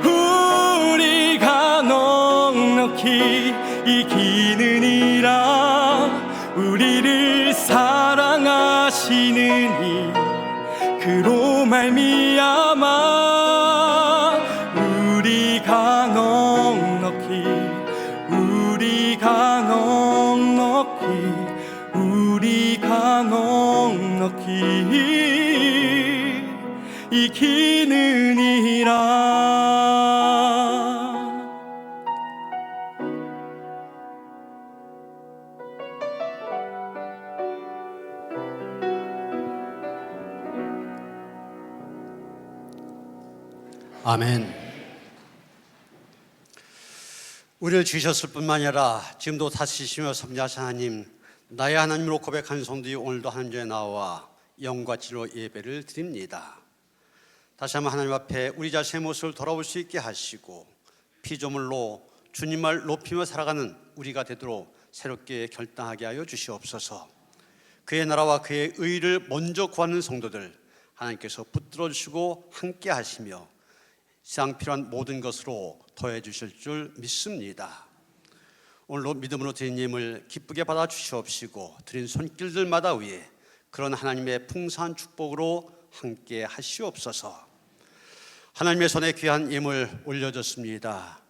우리가 넉넉히 이기느니라. 우리를 사랑하시는 이 그로 말미암아 우리가 넉넉히 이기느니라. 아멘. 우리를 지으셨을 뿐만 아니라 지금도 다스리시며 섭리하신 하나님, 나의 하나님으로 고백한 성도들이 오늘도 하나님 전에 나와 영과 진리로 예배를 드립니다. 다시 한번 하나님 앞에 우리 자신의 모습을 돌아볼 수 있게 하시고 피조물로 주님을 높이며 살아가는 우리가 되도록 새롭게 결단하게 하여 주시옵소서. 그의 나라와 그의 의를 먼저 구하는 성도들 하나님께서 붙들어 주시고 함께 하시며 세상 필요한 모든 것으로 더해 주실 줄 믿습니다. 오늘도 믿음으로 드린 예물 기쁘게 받아 주시옵시고 드린 손길들마다 위에 그런 하나님의 풍성한 축복으로 함께 하시옵소서. 하나님의 손에 귀한 예물 올려졌습니다.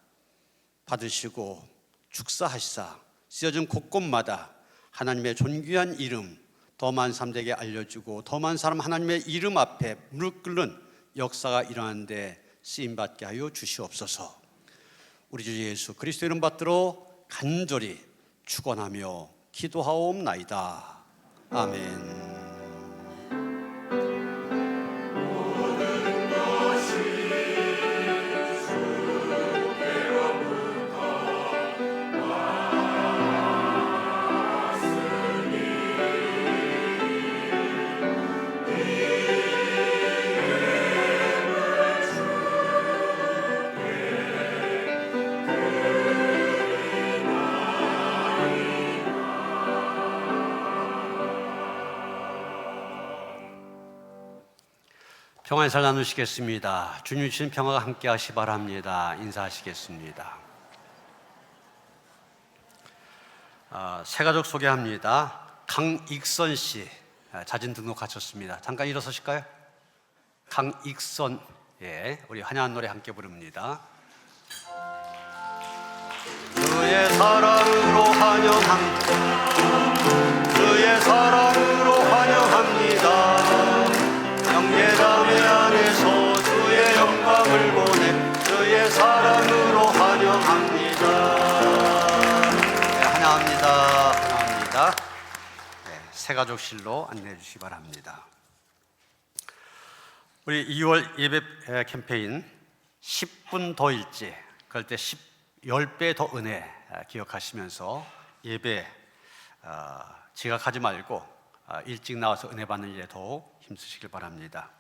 받으시고 축사하시사 쓰여진 곳곳마다 하나님의 존귀한 이름 더 많은 사람들에게 알려주고 더 많은 사람 하나님의 이름 앞에 무릎 꿇는 역사가 일어나는데 쓰임받게 하여 주시옵소서. 우리 주 예수 그리스도 이름 받들어 간절히 축원하며 기도하옵나이다. 아멘. 평안의 살 나누시겠습니다. 주님 주신 평화가 함께 하시 바랍니다. 인사하시겠습니다. 새가족 소개합니다. 강익선 씨 자진 등록하셨습니다. 잠깐 일어서실까요? 강익선, 우리 환영한 노래 함께 부릅니다. 그의 사랑으로 환영합니다. 그의 사랑으로 환영합니다. 영예담의 안에서 주의 영광을 보내 주의 사랑으로 환영합니다. 환영합니다. 새가족실로 안내해 주시기 바랍니다. 우리 2월 예배 캠페인 10분 더 일찍, 그럴 때 10배 더 은혜 기억하시면서 예배 지각하지 말고 일찍 나와서 은혜 받는 일에 더욱 힘쓰시길 바랍니다.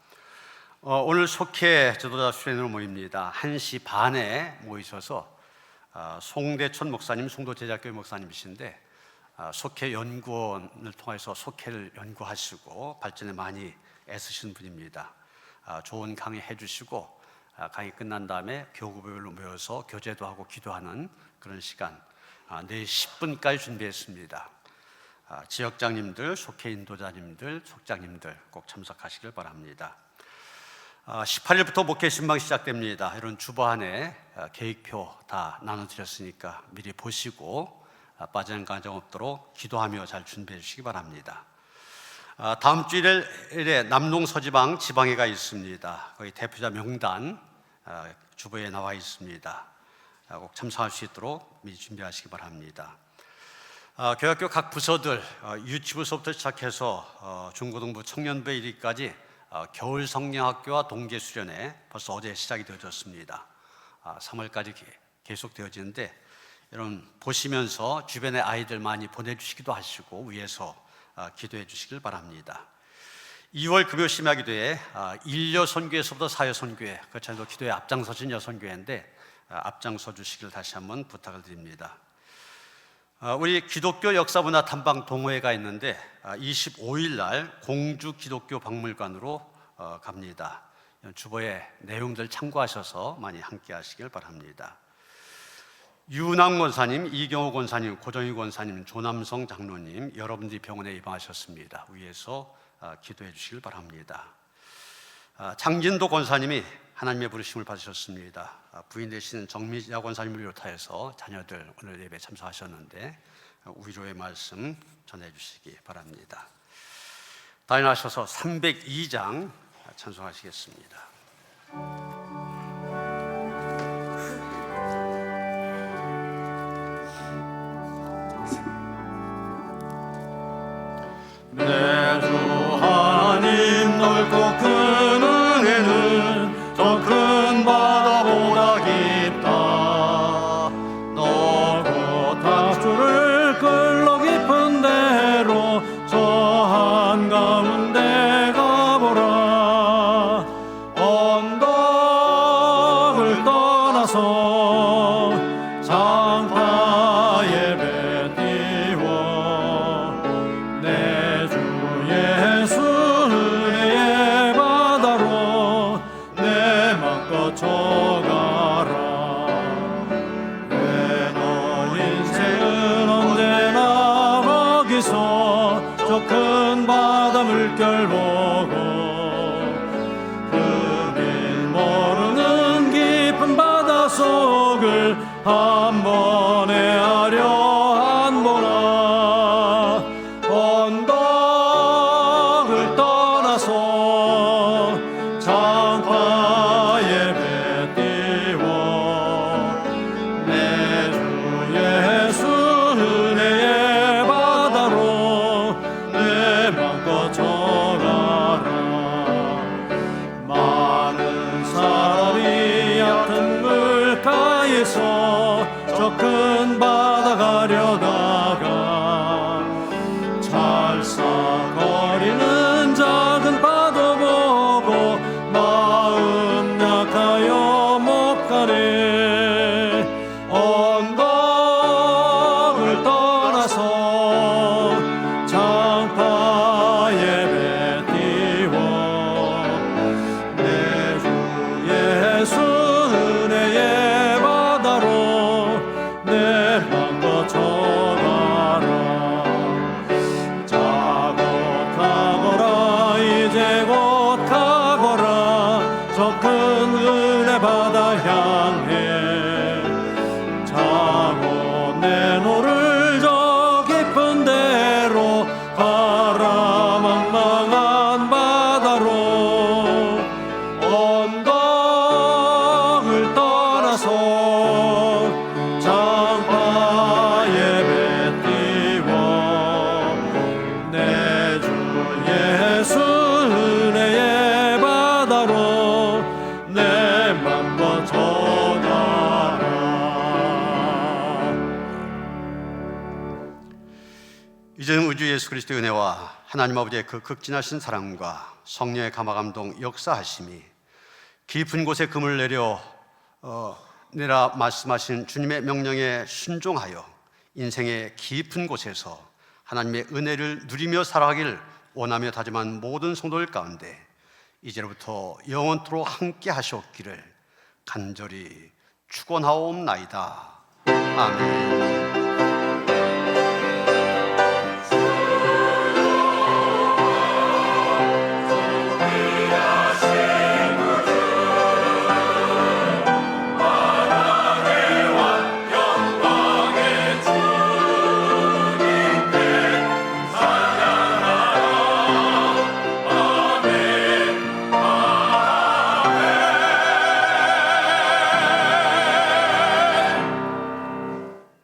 오늘 속회 지도자 수련으로 모입니다. 1시 반에 모이셔서 송대천 목사님, 송도제자교회 목사님이신데 속회 연구원을 통해서 속회를 연구하시고 발전에 많이 애쓰신 분입니다. 좋은 강의 해주시고 강의 끝난 다음에 교구별로 모여서 교제도 하고 기도하는 그런 시간 4시 10분까지 준비했습니다. 지역장님들, 속회 인도자님들, 속장님들 꼭 참석하시길 바랍니다. 18일부터 목회 신방 시작됩니다. 이런 주보안에 계획표 다 나눠드렸으니까 미리 보시고 빠지는 과정 없도록 기도하며 잘 준비해 주시기 바랍니다. 다음 주 일요일에 남동서지방 지방회가 있습니다. 거기 대표자 명단 주보에 나와 있습니다. 꼭 참석할 수 있도록 미리 준비하시기 바랍니다. 교회학교 각 부서들 유치부서부터 시작해서 중고등부 청년부에 이르기까지 겨울 성령학교와 동계 수련회 벌써 어제 시작이 되어졌습니다. 3월까지 계속 되어지는데 여러분 보시면서 주변에 아이들 많이 보내주시기도 하시고 위에서 기도해 주시길 바랍니다. 2월 금요 심야기도에 일여 선교회에서부터 사여 선교회 그 차이도 기도에 앞장서신 여선교회인데 앞장서 주시길 다시 한번 부탁을 드립니다. 우리 기독교 역사문화 탐방 동호회가 있는데 25일 날 공주 기독교 박물관으로 갑니다. 주보의 내용들 참고하셔서 많이 함께 하시길 바랍니다. 유남 권사님, 이경호 권사님, 고정희 권사님, 조남성 장로님 여러분들이 병원에 입원하셨습니다. 위에서 기도해 주시길 바랍니다. 장진도 권사님이 하나님의 부르심을 받으셨습니다. 부인 되시는 정미자 권사님을 비롯하여서 자녀들 오늘 예배 참석하셨는데 위로의 말씀 전해 주시기 바랍니다. 다 일어나셔서 302장 찬송하시겠습니다. 내 주 하나님 넓고 큰 은혜는 저 큰 바다보다 깊다. 너고 탁주를 끌러 깊은 데로 저 한가운데 가보라. 언덕을 떠나서 장파 예배 띄워 내 주 예수 은혜의 바다로 내 맘껏 져가라. 왜 너 인생은 언제나 거기서 저 큰 바다 물결 보고 그길 모르는 깊은 바다 속을 한 번에 하려 한보라. 언덕을 떠나서 장파 예배 띄워 내 주 예수 은혜의 바다로 내 맘껏 져가라. 많은 사람이 얕은 물가에서 저 큰 바다 가려다가 찰싹거리는 작은 파도 보고 마음 약하여 못 가네. 언덕을 떠나서 장파 예배 띄워 내 주 예수 은혜의 바다로 내 맘껏 져가라. 자 곧 가거라 이제 곧 가거라 저 큰 은혜 바다 향해. 자 곧 내 노를 저 깊은 데로 가라. 망망한 바다로 언덕을 떠나서 장파 예배 띄워 내 주 예수 은혜의 바다로 내 맘껏 져가라. 이제는 우주 예수 그리스도의 은혜와 하나님 아버지의 그 극진하신 사랑과 성령의 감화 감동 역사하심이 깊은 곳에 금을 내려 내라 말씀하신 주님의 명령에 순종하여 인생의 깊은 곳에서 하나님의 은혜를 누리며 살아가길 원하며 다짐한 모든 성도들 가운데 이제로부터 영원토록 함께 하시옵기를 간절히 축원하옵나이다. 아멘.